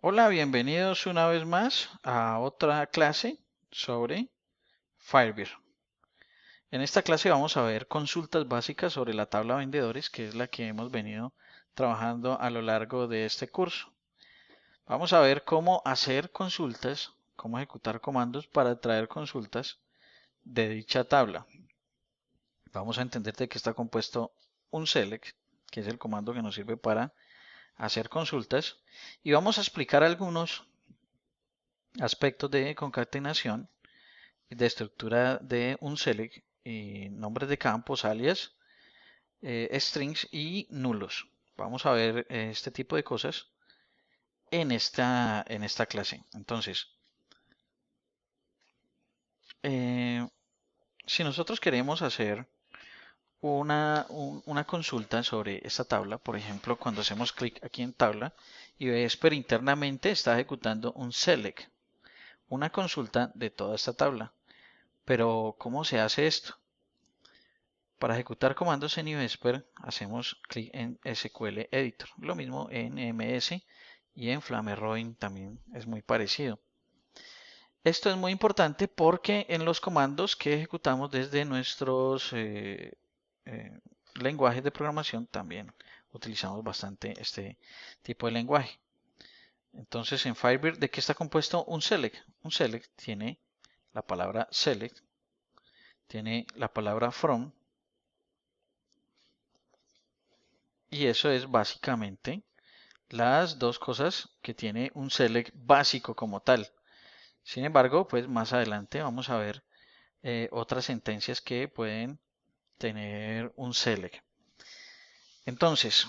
Hola, bienvenidos una vez más a otra clase sobre Firebird. En esta clase vamos a ver consultas básicas sobre la tabla vendedores, que es la que hemos venido trabajando a lo largo de este curso. Vamos a ver cómo hacer consultas, cómo ejecutar comandos para traer consultas de dicha tabla. Vamos a entender de qué está compuesto un select, que es el comando que nos sirve para hacer consultas, y vamos a explicar algunos aspectos de concatenación de estructura de un select, nombres de campos, alias, strings y nulos. Vamos a ver este tipo de cosas en esta clase. Entonces, eh, si nosotros queremos hacer una consulta sobre esta tabla, por ejemplo, cuando hacemos clic aquí en tabla y ves, pero internamente está ejecutando un select, una consulta de toda esta tabla. Pero, ¿cómo se hace esto? Para ejecutar comandos en iVesper hacemos clic en SQL Editor. Lo mismo en MS y en Flamerroin también es muy parecido. Esto es muy importante porque en los comandos que ejecutamos desde nuestros eh, lenguajes de programación también utilizamos bastante este tipo de lenguaje. Entonces en Firebird, ¿de qué está compuesto un select? Un select tiene la palabra select, tiene la palabra from, y eso es básicamente las dos cosas que tiene un select básico como tal. Sin embargo, pues más adelante vamos a ver otras sentencias que pueden tener un select. Entonces,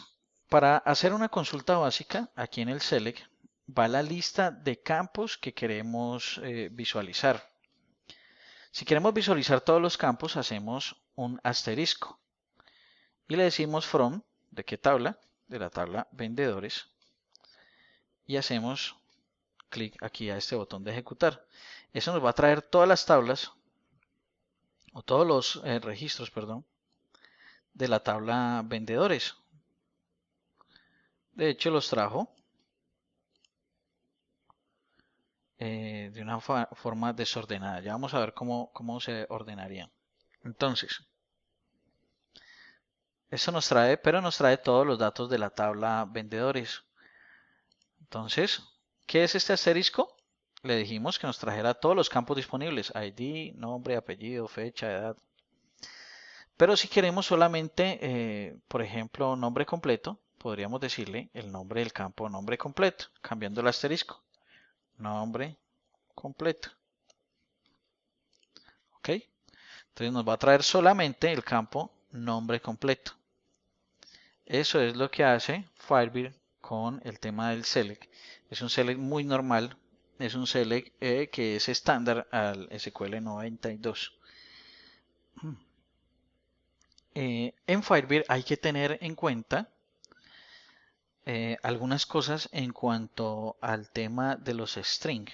para hacer una consulta básica, aquí en el select va la lista de campos que queremos visualizar. Si queremos visualizar todos los campos, hacemos un asterisco y le decimos from, ¿de qué tabla? De la tabla vendedores, y hacemos clic aquí a este botón de ejecutar. Eso nos va a traer todas las tablas o todos los registros, perdón, de la tabla vendedores. De hecho, los trajo de una forma desordenada. Ya vamos a ver cómo se ordenarían. Entonces, esto nos trae, pero nos trae todos los datos de la tabla vendedores. Entonces, ¿qué es este asterisco? Le dijimos que nos trajera todos los campos disponibles: ID, nombre, apellido, fecha, edad. Pero si queremos solamente, por ejemplo, nombre completo, podríamos decirle el nombre del campo nombre completo, cambiando el asterisco. Nombre completo. ¿Ok? Entonces nos va a traer solamente el campo nombre completo. Eso es lo que hace Firebird con el tema del select. Es un select muy normal. Es un select que es estándar al SQL 92. En Firebird hay que tener en cuenta algunas cosas en cuanto al tema de los strings.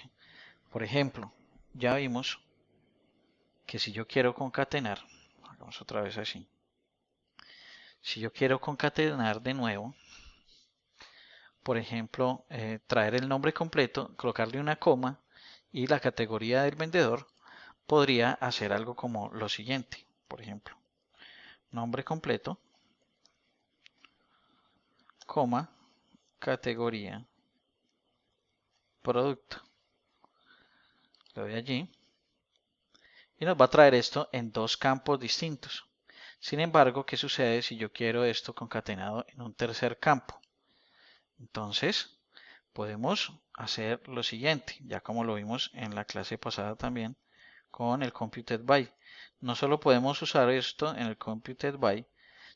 Por ejemplo, ya vimos que si yo quiero concatenar, hagamos otra vez así. Si yo quiero concatenar de nuevo, por ejemplo, traer el nombre completo, colocarle una coma y la categoría del vendedor, podría hacer algo como lo siguiente. Por ejemplo, nombre completo, coma, categoría, producto. Le doy allí y nos va a traer esto en dos campos distintos. Sin embargo, ¿qué sucede si yo quiero esto concatenado en un tercer campo? Entonces, podemos hacer lo siguiente, ya como lo vimos en la clase pasada también con el computed by. No solo podemos usar esto en el computed by,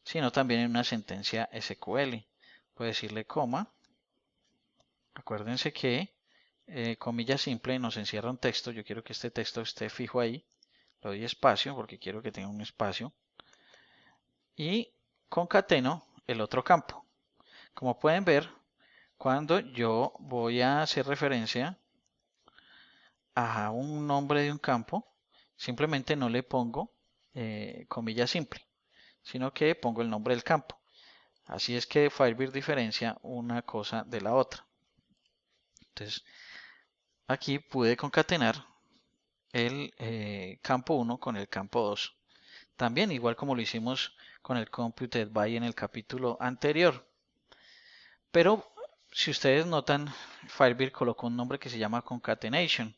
sino también en una sentencia SQL. Puedo decirle coma. Acuérdense que comilla simple nos encierra un texto. Yo quiero que este texto esté fijo ahí. Le doy espacio porque quiero que tenga un espacio. Y concateno el otro campo. Como pueden ver, cuando yo voy a hacer referencia a un nombre de un campo, simplemente no le pongo comilla simple, sino que pongo el nombre del campo. Así es que Firebird diferencia una cosa de la otra. Entonces, aquí pude concatenar el campo 1 con el campo 2. También igual como lo hicimos con el computed by en el capítulo anterior. Pero si ustedes notan, Firebird colocó un nombre que se llama concatenation.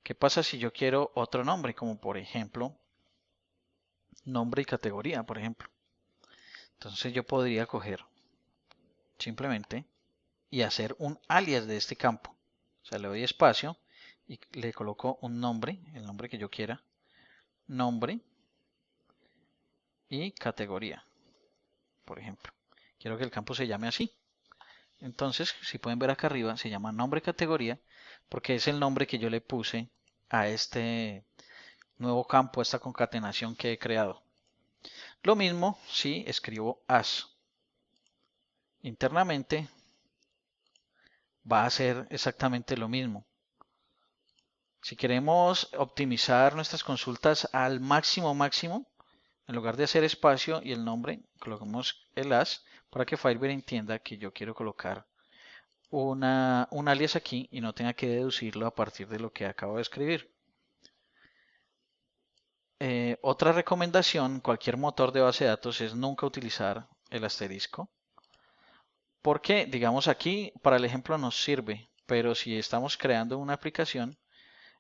¿Qué pasa si yo quiero otro nombre? Como por ejemplo, nombre y categoría, por ejemplo. Entonces yo podría coger simplemente y hacer un alias de este campo. O sea, le doy espacio y le coloco un nombre, el nombre que yo quiera, nombre y categoría, por ejemplo. Quiero que el campo se llame así. Entonces, si pueden ver acá arriba, se llama nombre categoría porque es el nombre que yo le puse a este nuevo campo, a esta concatenación que he creado. Lo mismo si escribo as. Internamente va a ser exactamente lo mismo. Si queremos optimizar nuestras consultas al máximo, en lugar de hacer espacio y el nombre, colocamos el as para que Firebird entienda que yo quiero colocar un alias aquí y no tenga que deducirlo a partir de lo que acabo de escribir. Otra recomendación, cualquier motor de base de datos, es nunca utilizar el asterisco. Porque, digamos aquí, para el ejemplo nos sirve, pero si estamos creando una aplicación,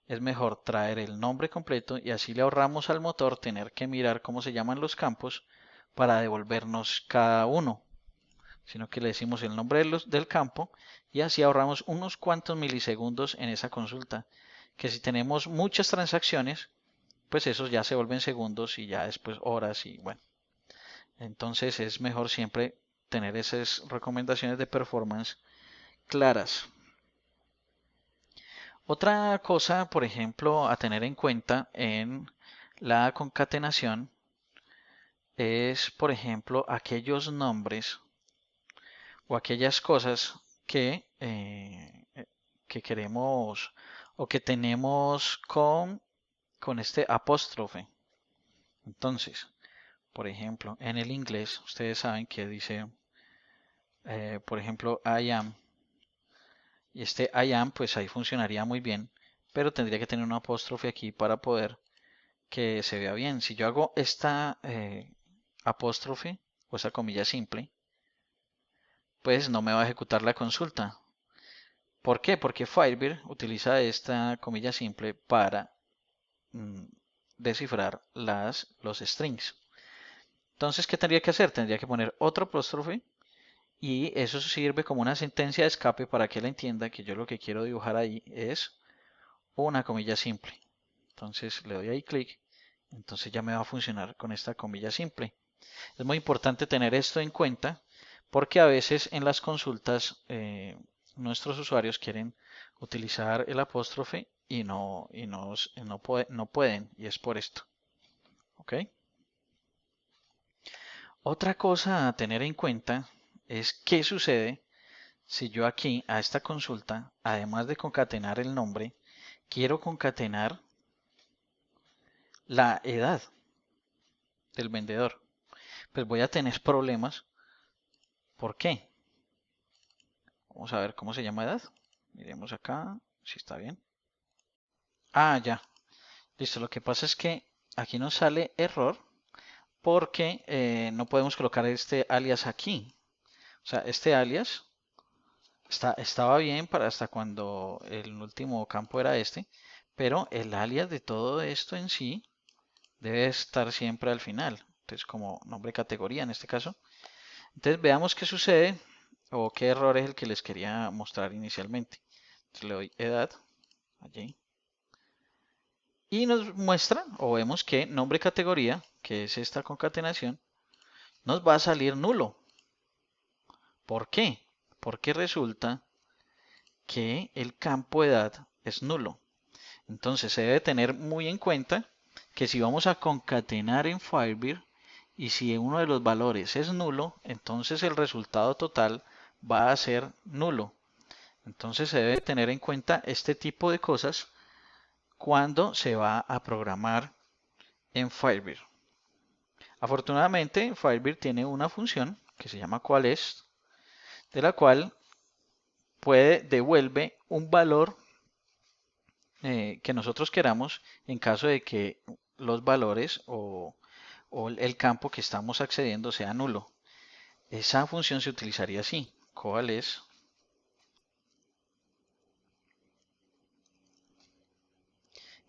es mejor traer el nombre completo y así le ahorramos al motor tener que mirar cómo se llaman los campos para devolvernos cada uno, sino que le decimos el nombre del campo y así ahorramos unos cuantos milisegundos en esa consulta, que si tenemos muchas transacciones, pues esos ya se vuelven segundos y ya después horas y bueno. Entonces es mejor siempre tener esas recomendaciones de performance claras. Otra cosa, por ejemplo, a tener en cuenta en la concatenación es, por ejemplo, aquellos nombres o aquellas cosas que queremos o que tenemos con este apóstrofe. Entonces, por ejemplo, en el inglés, ustedes saben que dice, por ejemplo, I am. Y este I am, pues ahí funcionaría muy bien, pero tendría que tener un apóstrofe aquí para poder que se vea bien. Si yo hago esta apóstrofe o esta comilla simple, pues no me va a ejecutar la consulta. ¿Por qué? Porque Firebird utiliza esta comilla simple para descifrar los strings. Entonces, ¿qué tendría que hacer? Tendría que poner otro apóstrofe y eso sirve como una sentencia de escape para que él entienda que yo lo que quiero dibujar ahí es una comilla simple. Entonces le doy ahí clic, entonces ya me va a funcionar con esta comilla simple. Es muy importante tener esto en cuenta porque a veces en las consultas nuestros usuarios quieren utilizar el apóstrofe y no pueden y es por esto. ¿Ok? Otra cosa a tener en cuenta es qué sucede si yo aquí a esta consulta, además de concatenar el nombre, quiero concatenar la edad del vendedor. Pues voy a tener problemas. ¿Por qué? Vamos a ver cómo se llama edad. Miremos acá si está bien. Ah, ya. Listo. Lo que pasa es que aquí nos sale error porque no podemos colocar este alias aquí. O sea, este alias estaba bien para hasta cuando el último campo era este, pero el alias de todo esto en sí debe estar siempre al final. Entonces, como nombre categoría en este caso. Entonces, veamos qué sucede o qué error es el que les quería mostrar inicialmente. Entonces, le doy edad allí y nos muestra o vemos que nombre categoría, que es esta concatenación, nos va a salir nulo. ¿Por qué? Porque resulta que el campo edad es nulo. Entonces se debe tener muy en cuenta que si vamos a concatenar en Firebird y si uno de los valores es nulo, entonces el resultado total va a ser nulo. Entonces se debe tener en cuenta este tipo de cosas cuando se va a programar en Firebird. Afortunadamente, Firebird tiene una función que se llama cuál es, de la cual devuelve un valor que nosotros queramos en caso de que los valores o el campo que estamos accediendo sea nulo. Esa función se utilizaría así. ¿Cuál es?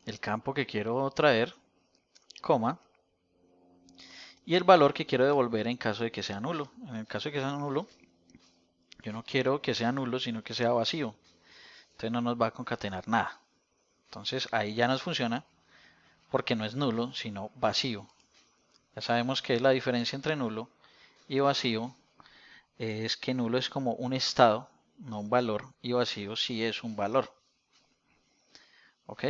El campo que quiero traer, coma, y el valor que quiero devolver en caso de que sea nulo. En el caso de que sea nulo, yo no quiero que sea nulo, sino que sea vacío. Entonces no nos va a concatenar nada. Entonces ahí ya nos funciona porque no es nulo, sino vacío. Ya sabemos que la diferencia entre nulo y vacío es que nulo es como un estado, no un valor, y vacío sí es un valor. ¿Ok?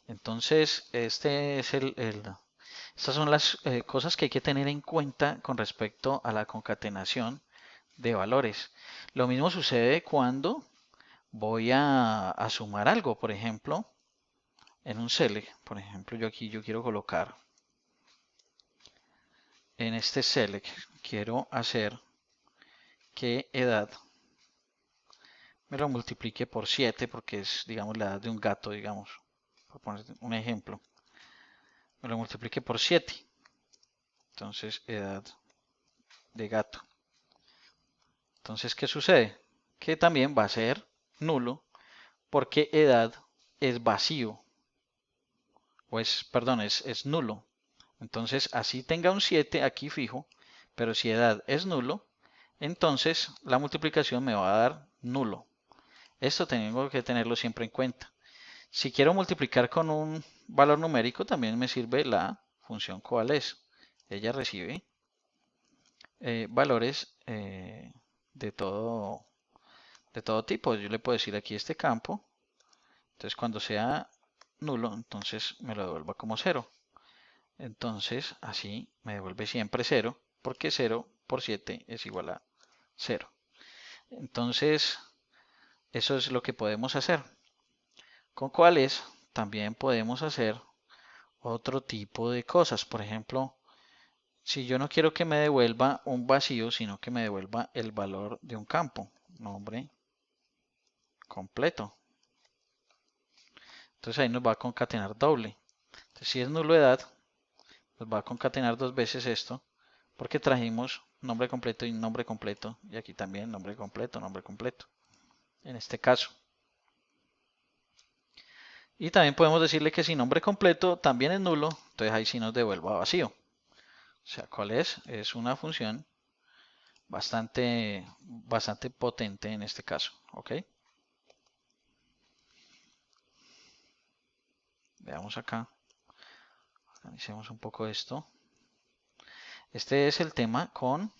Entonces, estas son las cosas que hay que tener en cuenta con respecto a la concatenación de valores. Lo mismo sucede cuando voy a sumar algo, por ejemplo, en un select. Por ejemplo, yo quiero colocar en este select, quiero hacer que edad me lo multiplique por 7 porque es, digamos, la edad de un gato, digamos, por poner un ejemplo. Me lo multiplique por 7. Entonces, edad de gato. Entonces, ¿qué sucede? Que también va a ser nulo porque edad es vacío. O es, perdón, es nulo. Entonces, así tenga un 7 aquí fijo, pero si edad es nulo, entonces la multiplicación me va a dar nulo. Esto tengo que tenerlo siempre en cuenta. Si quiero multiplicar con un valor numérico, también me sirve la función cuál es. Ella recibe valores de todo tipo. Yo le puedo decir aquí este campo. Entonces cuando sea nulo, entonces me lo devuelva como 0. Entonces así me devuelve siempre 0, porque 0 por 7 es igual a 0. Entonces eso es lo que podemos hacer. Con cuáles también podemos hacer otro tipo de cosas. Por ejemplo, si yo no quiero que me devuelva un vacío, sino que me devuelva el valor de un campo, nombre completo. Entonces ahí nos va a concatenar doble. Entonces si es nulo edad, nos va a concatenar dos veces esto, porque trajimos nombre completo y nombre completo, y aquí también nombre completo, en este caso. Y también podemos decirle que si nombre completo también es nulo, entonces ahí sí nos devuelva vacío. O sea, ¿cuál es? Es una función bastante potente en este caso, ¿ok? Veamos acá, organicemos un poco esto. Este es el tema con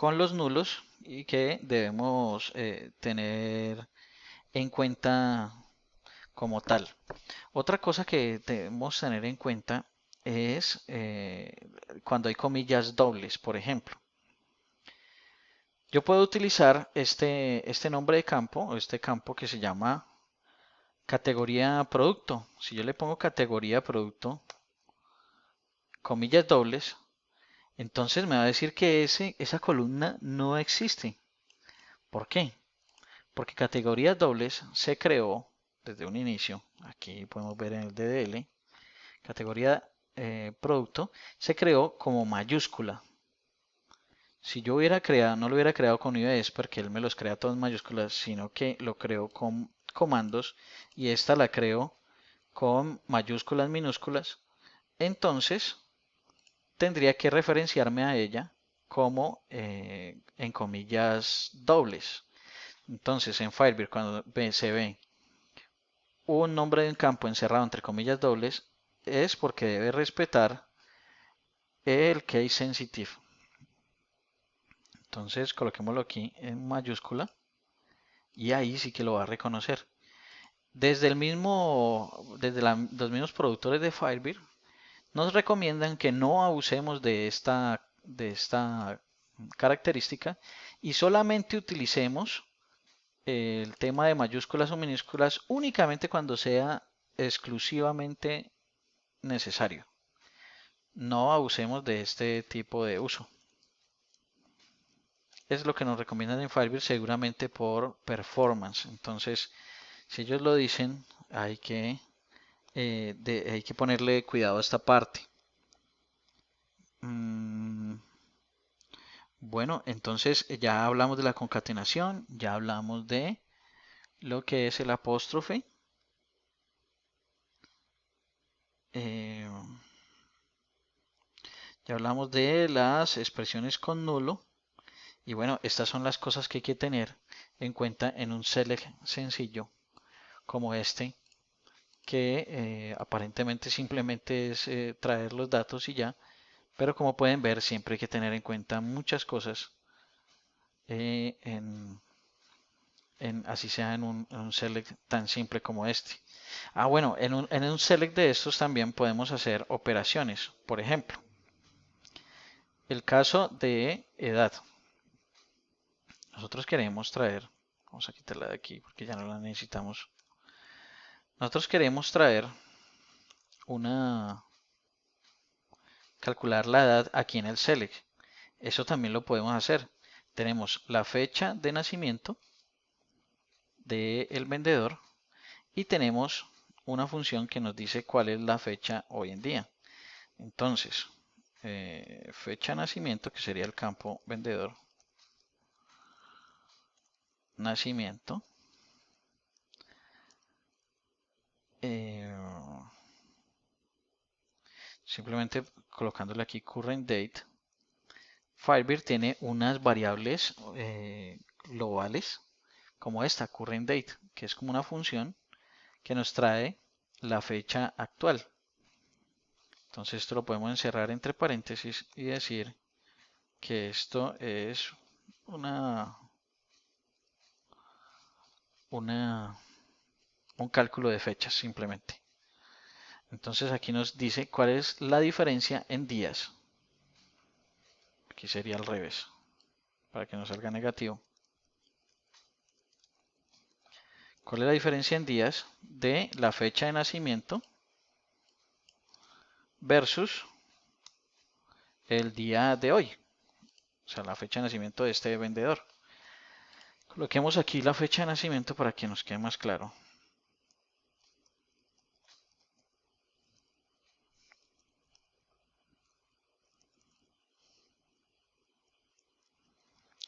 los nulos y que debemos tener en cuenta como tal. Otra cosa que debemos tener en cuenta es cuando hay comillas dobles, por ejemplo. Yo puedo utilizar este nombre de campo, o este campo que se llama categoría producto. Si yo le pongo categoría producto, comillas dobles, entonces me va a decir que esa columna no existe. ¿Por qué? Porque categorías dobles se creó desde un inicio. Aquí podemos ver en el DDL. Categoría producto se creó como mayúscula. Si yo hubiera creado, no lo hubiera creado con IDES porque él me los crea todos en mayúsculas, sino que lo creo con comandos y esta la creo con mayúsculas minúsculas, entonces tendría que referenciarme a ella como en comillas dobles. Entonces en Firebird cuando se ve un nombre de un campo encerrado entre comillas dobles es porque debe respetar el case sensitive. Entonces coloquémoslo aquí en mayúscula y ahí sí que lo va a reconocer. Desde los mismos productores de Firebird nos recomiendan que no abusemos de esta característica y solamente utilicemos el tema de mayúsculas o minúsculas únicamente cuando sea exclusivamente necesario. No abusemos de este tipo de uso. es lo que nos recomiendan en Firebird seguramente por performance. Entonces, si ellos lo dicen, hay que ponerle cuidado a esta parte. Bueno, entonces ya hablamos de la concatenación, ya hablamos de lo que es el apóstrofe. Eh, ya hablamos de las expresiones con nulo. Y bueno, estas son las cosas que hay que tener en cuenta en un select sencillo como este, que aparentemente simplemente es traer los datos y ya. Pero como pueden ver, siempre hay que tener en cuenta muchas cosas eh, en, así sea en un select tan simple como este. Ah, bueno, en un select de estos también podemos hacer operaciones. Por ejemplo, el caso de edad. Nosotros queremos traer, vamos a quitarla de aquí porque ya no la necesitamos. Nosotros queremos traer calcular la edad aquí en el select. Eso también lo podemos hacer. Tenemos la fecha de nacimiento del vendedor y tenemos una función que nos dice cuál es la fecha hoy en día. Entonces, fecha de nacimiento, que sería el campo vendedor, nacimiento, eh, simplemente colocándole aquí current date. Firebird tiene unas variables globales como esta, current date, que es como una función que nos trae la fecha actual. Entonces esto lo podemos encerrar entre paréntesis y decir que esto es una, un cálculo de fechas simplemente. Entonces aquí nos dice cuál es la diferencia en días. Aquí sería al revés, para que no salga negativo. ¿Cuál es la diferencia en días de la fecha de nacimiento versus el día de hoy? O sea, la fecha de nacimiento de este vendedor. Coloquemos aquí la fecha de nacimiento para que nos quede más claro.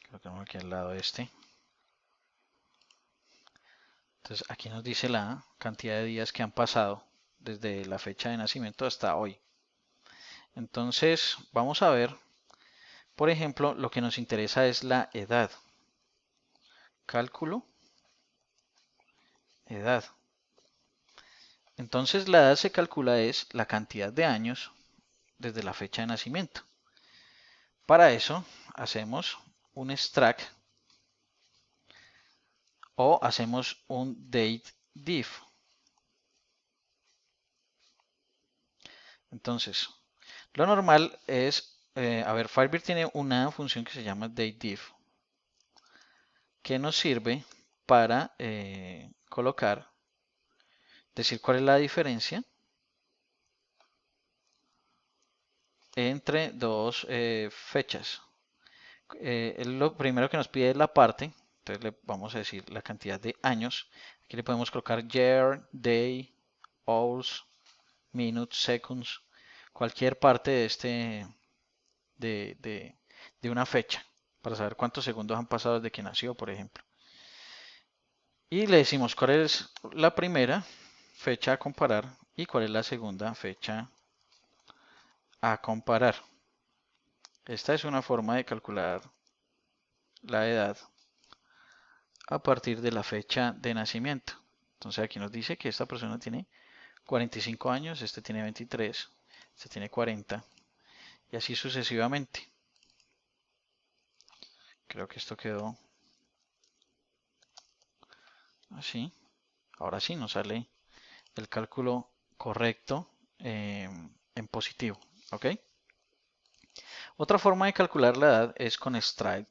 Coloquemos aquí al lado este. Entonces aquí nos dice la cantidad de días que han pasado desde la fecha de nacimiento hasta hoy. Entonces vamos a ver, por ejemplo, lo que nos interesa es la edad. Cálculo, edad. Entonces la edad se calcula es la cantidad de años desde la fecha de nacimiento. Para eso hacemos un extract o hacemos un dateDiff. Entonces, lo normal es, Firebird tiene una función que se llama dateDiff que nos sirve para colocar, decir cuál es la diferencia entre dos fechas. Lo primero que nos pide es la parte, entonces le vamos a decir la cantidad de años. Aquí le podemos colocar year, day, hours, minutes, seconds, cualquier parte de de una fecha, para saber cuántos segundos han pasado desde que nació, por ejemplo. Y le decimos cuál es la primera fecha a comparar y cuál es la segunda fecha a comparar. Esta es una forma de calcular la edad a partir de la fecha de nacimiento. Entonces aquí nos dice que esta persona tiene 45 años, este tiene 23, este tiene 40 y así sucesivamente. Creo que esto quedó así. Ahora sí nos sale el cálculo correcto en positivo. ¿Ok? Otra forma de calcular la edad es con extract.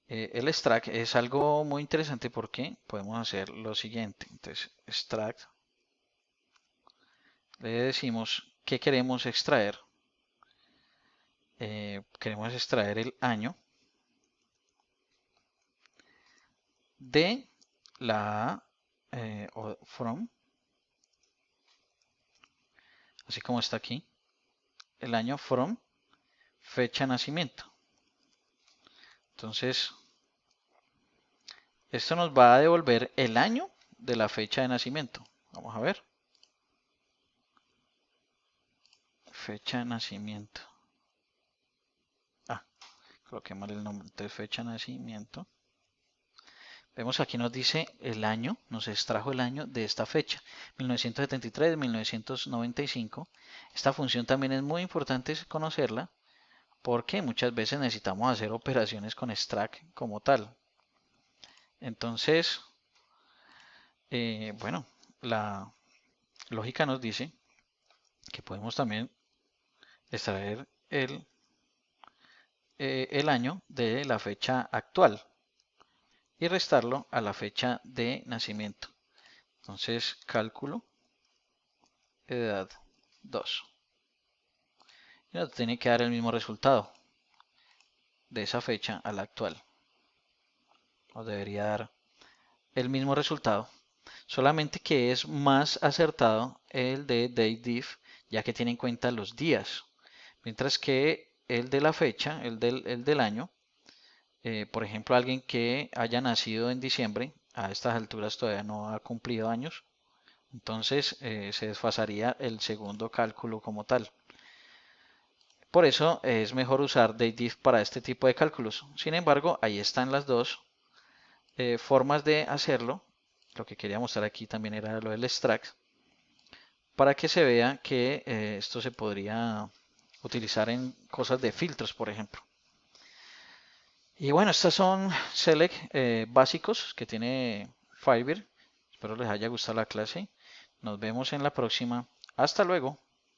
El extract es algo muy interesante porque podemos hacer lo siguiente. Entonces, extract, le decimos que queremos extraer. Queremos extraer el año. de la o from, así como está aquí, el año from fecha de nacimiento. Entonces, esto nos va a devolver el año de la fecha de nacimiento. Vamos a ver. Fecha de nacimiento. Ah, coloqué mal el nombre. Entonces, fecha de nacimiento. Vemos aquí nos dice el año, nos extrajo el año de esta fecha, 1973, 1995. Esta función también es muy importante conocerla porque muchas veces necesitamos hacer operaciones con extract como tal. Entonces, bueno, la lógica nos dice que podemos también extraer el año de la fecha actual y restarlo a la fecha de nacimiento. Entonces, cálculo edad 2. Y nos tiene que dar el mismo resultado de esa fecha a la actual. Nos debería dar el mismo resultado, solamente que es más acertado el de DateDiff, ya que tiene en cuenta los días, mientras que el de la fecha, el del año, por ejemplo, alguien que haya nacido en diciembre, a estas alturas todavía no ha cumplido años, entonces se desfasaría el segundo cálculo como tal. Por eso es mejor usar DateDiff para este tipo de cálculos. Sin embargo, ahí están las dos formas de hacerlo. Lo que quería mostrar aquí también era lo del extract, para que se vea que esto se podría utilizar en cosas de filtros, por ejemplo. Y bueno, estos son select básicos que tiene Fiverr. Espero les haya gustado la clase. Nos vemos en la próxima. Hasta luego.